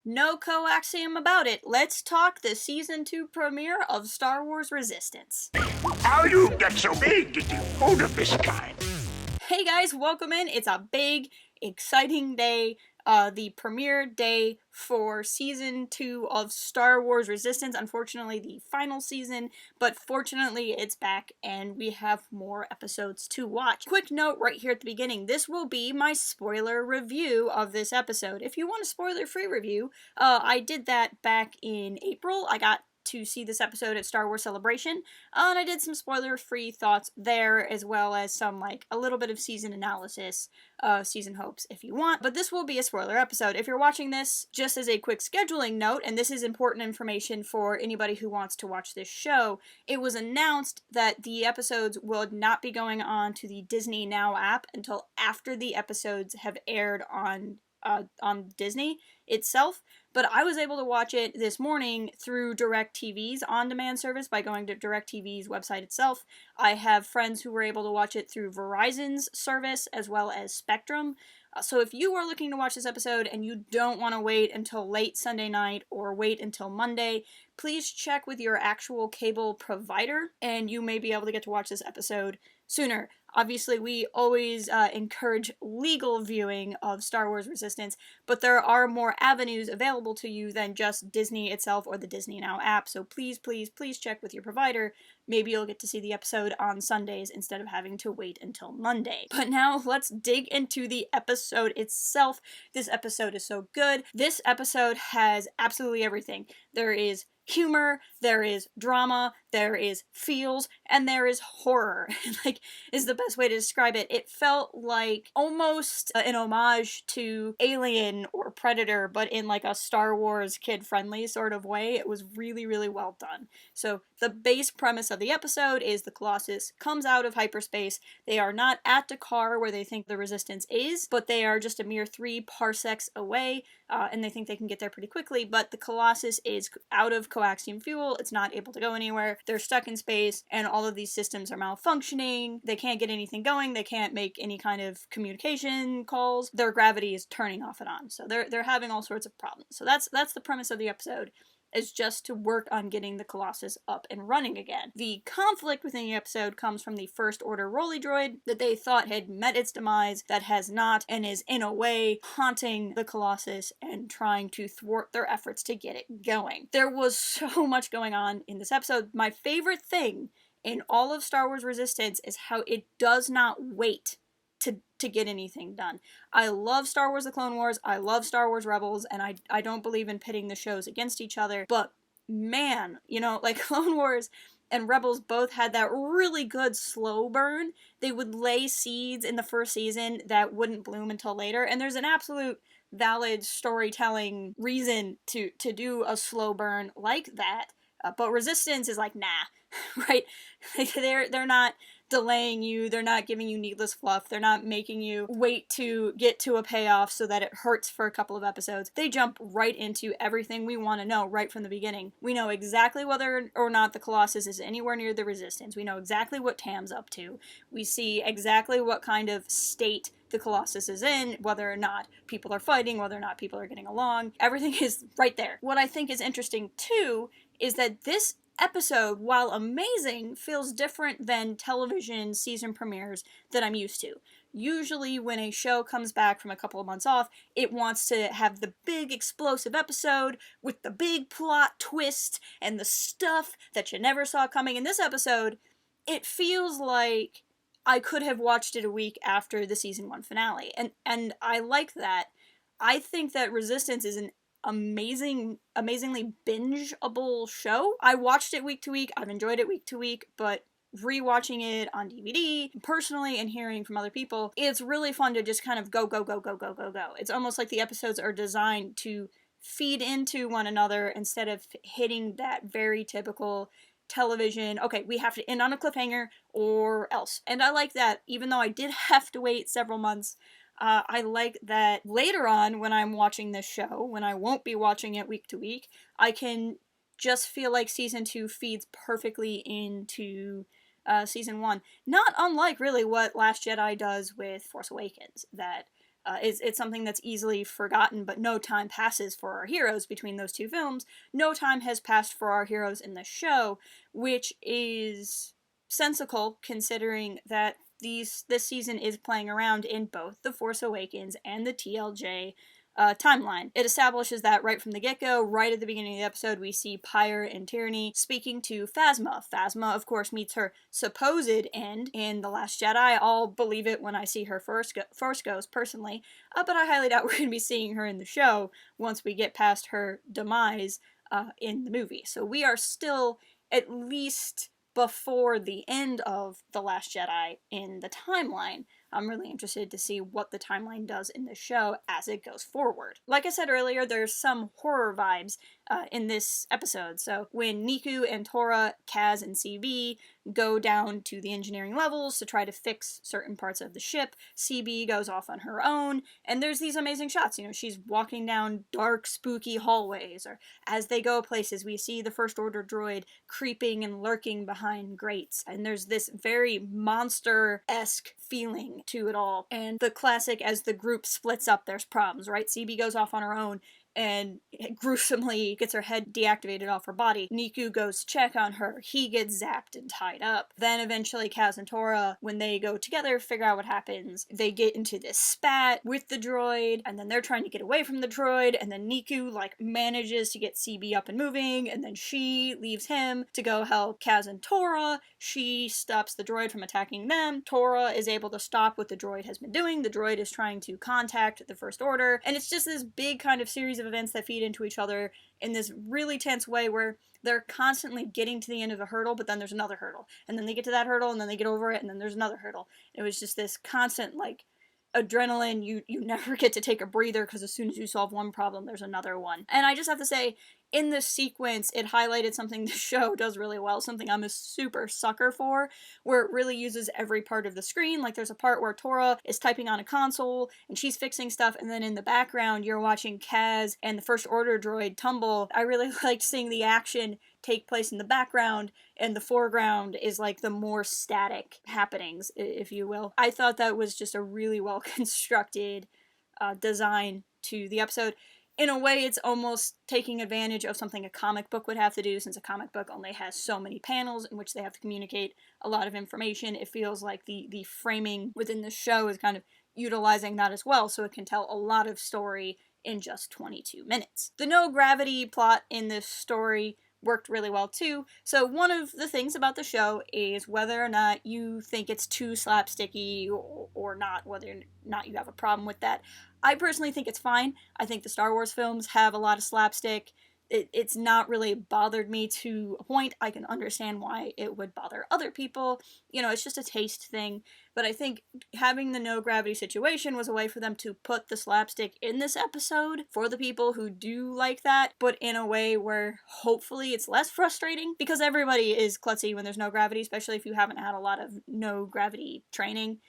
No coaxium about it. Let's talk the season 2 premiere of Star Wars Resistance. How you get so big that you hold of this kind? Hey guys, welcome in. It's a big, exciting day. The premiere day for season 2 of Star Wars Resistance. Unfortunately, the final season, but fortunately it's back and we have more episodes to watch. Quick note right here at the beginning, this will be my spoiler review of this episode. If you want a spoiler-free review, I did that back in April. I got to see this episode at Star Wars Celebration, and I did some spoiler-free thoughts there, as well as some, a little bit of season analysis, season hopes if you want, but this will be a spoiler episode. If you're watching this, just as a quick scheduling note, and this is important information for anybody who wants to watch this show, it was announced that the episodes will not be going on to the Disney Now app until after the episodes have aired on Disney itself, but I was able to watch it this morning through DirecTV's on-demand service by going to DirecTV's website itself. I have friends who were able to watch it through Verizon's service as well as Spectrum. So if you are looking to watch this episode and you don't want to wait until late Sunday night or wait until Monday, please check with your actual cable provider and you may be able to get to watch this episode sooner. Obviously, we always encourage legal viewing of Star Wars Resistance, but there are more avenues available to you than just Disney itself or the Disney Now app, so please, please, please check with your provider. Maybe you'll get to see the episode on Sundays instead of having to wait until Monday. But now, let's dig into the episode itself. This episode is so good. This episode has absolutely everything. There is humor, there is drama, there is feels, and there is horror. Is the best way to describe it. It felt like almost an homage to Alien or Predator, but in a Star Wars kid-friendly sort of way. It was really, really well done. So the base premise of the episode is the Colossus comes out of hyperspace. They are not at Dakar where they think the Resistance is, but they are just a mere 3 parsecs away, and they think they can get there pretty quickly, but the Colossus is out of coaxium fuel. It's not able to go anywhere. They're stuck in space, and all of these systems are malfunctioning. They can't get anything going. They can't make any kind of communication calls. Their gravity is turning off and on. So they're having all sorts of problems. So that's the premise of the episode, is just to work on getting the Colossus up and running again. The conflict within the episode comes from the First Order Rolly droid that they thought had met its demise, that has not, and is in a way haunting the Colossus and trying to thwart their efforts to get it going. There was so much going on in this episode. My favorite thing in all of Star Wars Resistance is how it does not wait to get anything done. I love Star Wars The Clone Wars, I love Star Wars Rebels, and I don't believe in pitting the shows against each other, but man, Clone Wars and Rebels both had that really good slow burn. They would lay seeds in the first season that wouldn't bloom until later, and there's an absolute valid storytelling reason to do a slow burn like that, but Resistance is nah, right? They're not delaying you, they're not giving you needless fluff, they're not making you wait to get to a payoff so that it hurts for a couple of episodes. They jump right into everything we want to know right from the beginning. We know exactly whether or not the Colossus is anywhere near the Resistance. We know exactly what Tam's up to. We see exactly what kind of state the Colossus is in, whether or not people are fighting, whether or not people are getting along. Everything is right there. What I think is interesting too is that this episode, while amazing, feels different than television season premieres that I'm used to. Usually when a show comes back from a couple of months off, it wants to have the big explosive episode with the big plot twist and the stuff that you never saw coming. In this episode, it feels like I could have watched it a week after the season 1 finale, and I like that. I think that Resistance is an amazingly bingeable show. I watched it week to week, I've enjoyed it week to week, but rewatching it on DVD, personally, and hearing from other people, it's really fun to just kind of go. It's almost like the episodes are designed to feed into one another instead of hitting that very typical television, okay, we have to end on a cliffhanger or else. And I like that, even though I did have to wait several months. I like that later on when I'm watching this show, when I won't be watching it week to week, I can just feel like season 2 feeds perfectly into season 1. Not unlike really what Last Jedi does with Force Awakens, that It's something that's easily forgotten, but no time passes for our heroes between those two films. No time has passed for our heroes in the show, which is sensical considering that this season is playing around in both The Force Awakens and the TLJ timeline. It establishes that right from the get-go, right at the beginning of the episode, we see Pyre and Tierney speaking to Phasma. Phasma, of course, meets her supposed end in The Last Jedi. I'll believe it when I see her Force Ghost, personally, but I highly doubt we're going to be seeing her in the show once we get past her demise in the movie. So we are still at least before the end of The Last Jedi in the timeline. I'm really interested to see what the timeline does in the show as it goes forward. Like I said earlier, there's some horror vibes in this episode. So when Neeku and Torra, Kaz, and CB go down to the engineering levels to try to fix certain parts of the ship, CB goes off on her own, and there's these amazing shots. She's walking down dark, spooky hallways, or as they go places, we see the First Order droid creeping and lurking behind grates, and there's this very monster-esque feeling to it all. And the classic, as the group splits up, there's problems, right? CB goes off on her own and gruesomely gets her head deactivated off her body. Neeku goes to check on her. He gets zapped and tied up. Then eventually Kaz and Torra, when they go together, figure out what happens. They get into this spat with the droid, and then they're trying to get away from the droid, and then Neeku, manages to get CB up and moving, and then she leaves him to go help Kaz and Torra. She stops the droid from attacking them. Torra is able to stop what the droid has been doing. The droid is trying to contact the First Order, and it's just this big kind of series of events that feed into each other in this really tense way where they're constantly getting to the end of a hurdle, but then there's another hurdle, and then they get to that hurdle, and then they get over it, and then there's another hurdle. It was just this constant adrenaline. You never get to take a breather, because as soon as you solve one problem, there's another one. And I just have to say, in this sequence, it highlighted something the show does really well, something I'm a super sucker for, where it really uses every part of the screen. There's a part where Torra is typing on a console, and she's fixing stuff, and then in the background, you're watching Kaz and the First Order droid tumble. I really liked seeing the action take place in the background, and the foreground is the more static happenings, if you will. I thought that was just a really well constructed design to the episode. In a way, it's almost taking advantage of something a comic book would have to do, since a comic book only has so many panels in which they have to communicate a lot of information. It feels like the framing within the show is kind of utilizing that as well, so it can tell a lot of story in just 22 minutes. The no gravity plot in this story worked really well too. So one of the things about the show is whether or not you think it's too slapsticky or not, whether or not you have a problem with that. I personally think it's fine. I think the Star Wars films have a lot of slapstick. It's not really bothered me to a point. I can understand why it would bother other people. It's just a taste thing. But I think having the no gravity situation was a way for them to put the slapstick in this episode for the people who do like that, but in a way where hopefully it's less frustrating, because everybody is klutzy when there's no gravity, especially if you haven't had a lot of no gravity training.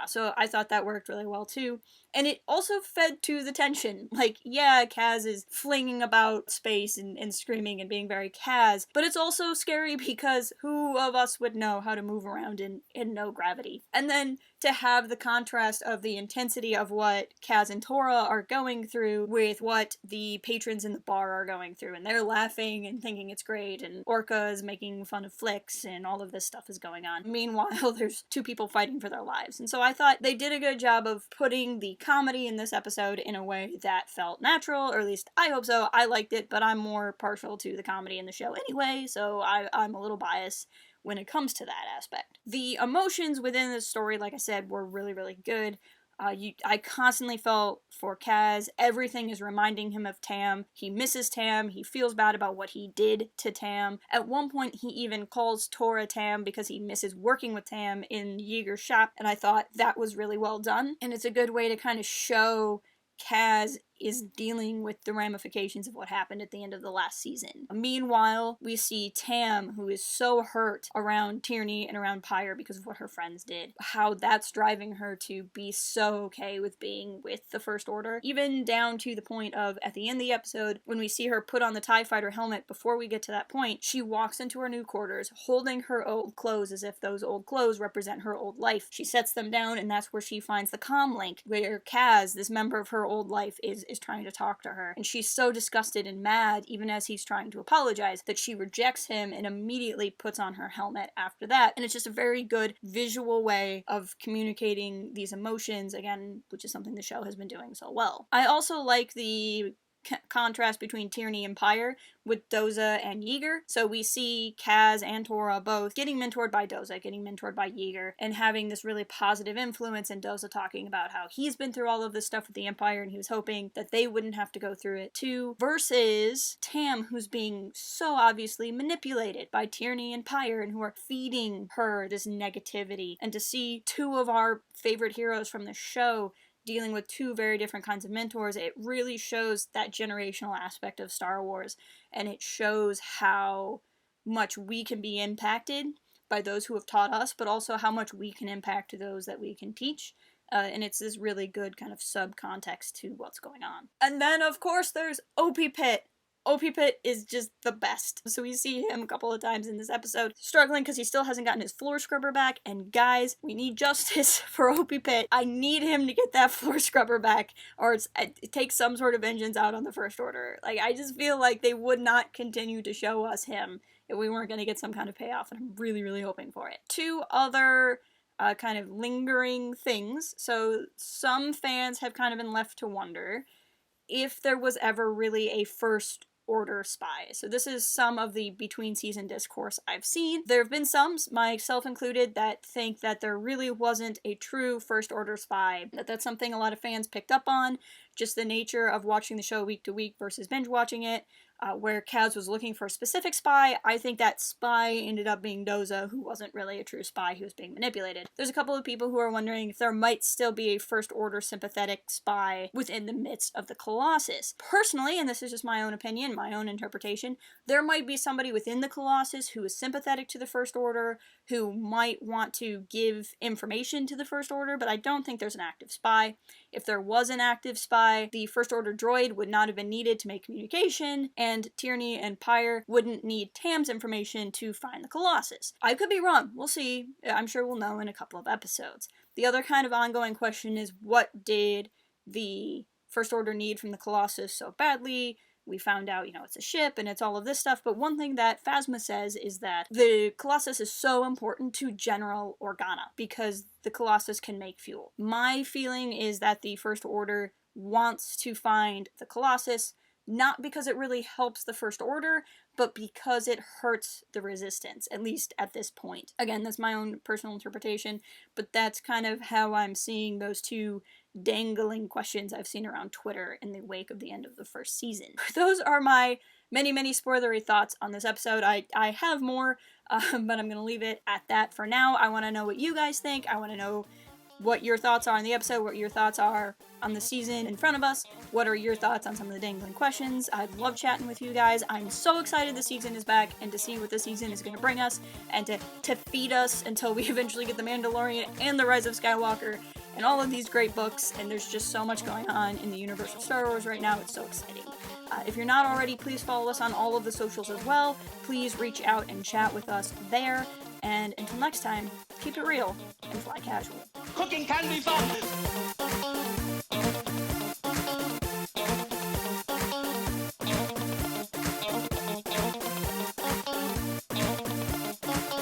So I thought that worked really well too. And it also fed to the tension. Yeah, Kaz is flinging about space and screaming and being very Kaz, but it's also scary because who of us would know how to move around in no gravity? And then to have the contrast of the intensity of what Kaz and Torra are going through with what the patrons in the bar are going through, and they're laughing and thinking it's great, and Orca is making fun of Flix, and all of this stuff is going on. Meanwhile, there's two people fighting for their lives. And so I thought they did a good job of putting the comedy in this episode in a way that felt natural, or at least I hope so. I liked it, but I'm more partial to the comedy in the show anyway, so I'm a little biased when it comes to that aspect. The emotions within the story, like I said, were really, really good. I constantly felt for Kaz. Everything is reminding him of Tam. He misses Tam. He feels bad about what he did to Tam. At one point, he even calls Torra Tam because he misses working with Tam in Yeager's shop, and I thought that was really well done. And it's a good way to kind of show Kaz is dealing with the ramifications of what happened at the end of the last season. Meanwhile, we see Tam, who is so hurt around Tierney and around Pyre because of what her friends did, how that's driving her to be so okay with being with the First Order, even down to the point of, at the end of the episode, when we see her put on the TIE Fighter helmet. Before we get to that point, she walks into her new quarters holding her old clothes as if those old clothes represent her old life. She sets them down, and that's where she finds the comm link where Kaz, this member of her old life, is trying to talk to her. And she's so disgusted and mad, even as he's trying to apologize, that she rejects him and immediately puts on her helmet after that. And it's just a very good visual way of communicating these emotions, again, which is something the show has been doing so well. I also like the contrast between Tierney and Pyre with Doza and Yeager. So we see Kaz and Torra both getting mentored by Doza, getting mentored by Yeager, and having this really positive influence, and Doza talking about how he's been through all of this stuff with the Empire and he was hoping that they wouldn't have to go through it too, versus Tam, who's being so obviously manipulated by Tierney and Pyre and who are feeding her this negativity. And to see two of our favorite heroes from the show dealing with two very different kinds of mentors, it really shows that generational aspect of Star Wars, and it shows how much we can be impacted by those who have taught us, but also how much we can impact those that we can teach. And it's this really good kind of sub-context to what's going on. And then, of course, there's OP-Pit. OP-Pit is just the best. So we see him a couple of times in this episode struggling because he still hasn't gotten his floor scrubber back. And guys, we need justice for OP-Pit. I need him to get that floor scrubber back, or it takes some sort of vengeance out on the First Order. Like, I just feel like they would not continue to show us him if we weren't going to get some kind of payoff, and I'm really, really hoping for it. Two other kind of lingering things. So some fans have kind of been left to wonder if there was ever really a First Order spy. So this is some of the between season discourse I've seen. There have been some, myself included, that think that there really wasn't a true First Order spy. That's something a lot of fans picked up on, just the nature of watching the show week to week versus binge watching it. Where Kaz was looking for a specific spy, I think that spy ended up being Doza, who wasn't really a true spy, he was being manipulated. There's a couple of people who are wondering if there might still be a First Order sympathetic spy within the midst of the Colossus. Personally, and this is just my own opinion, my own interpretation, there might be somebody within the Colossus who is sympathetic to the First Order, who might want to give information to the First Order, but I don't think there's an active spy. If there was an active spy, the First Order droid would not have been needed to make communication, and Tierney and Pyre wouldn't need Tam's information to find the Colossus. I could be wrong. We'll see. I'm sure we'll know in a couple of episodes. The other kind of ongoing question is, what did the First Order need from the Colossus so badly? We found out, it's a ship and it's all of this stuff, but one thing that Phasma says is that the Colossus is so important to General Organa because the Colossus can make fuel. My feeling is that the First Order wants to find the Colossus, not because it really helps the First Order, but because it hurts the Resistance, at least at this point. Again, that's my own personal interpretation, but that's kind of how I'm seeing those two dangling questions I've seen around Twitter in the wake of the end of the first season. Those are my many, many spoilery thoughts on this episode. I have more, but I'm going to leave it at that for now. I want to know what you guys think. I want to know what your thoughts are on the episode, what your thoughts are on the season in front of us. What are your thoughts on some of the dangling questions? I love chatting with you guys. I'm so excited the season is back and to see what the season is going to bring us and to feed us until we eventually get The Mandalorian and The Rise of Skywalker and all of these great books. And there's just so much going on in the universe of Star Wars right now. It's so exciting. If you're not already, please follow us on all of the socials as well. Please reach out and chat with us there. And until next time, keep it real and fly casual. Cooking can be fun.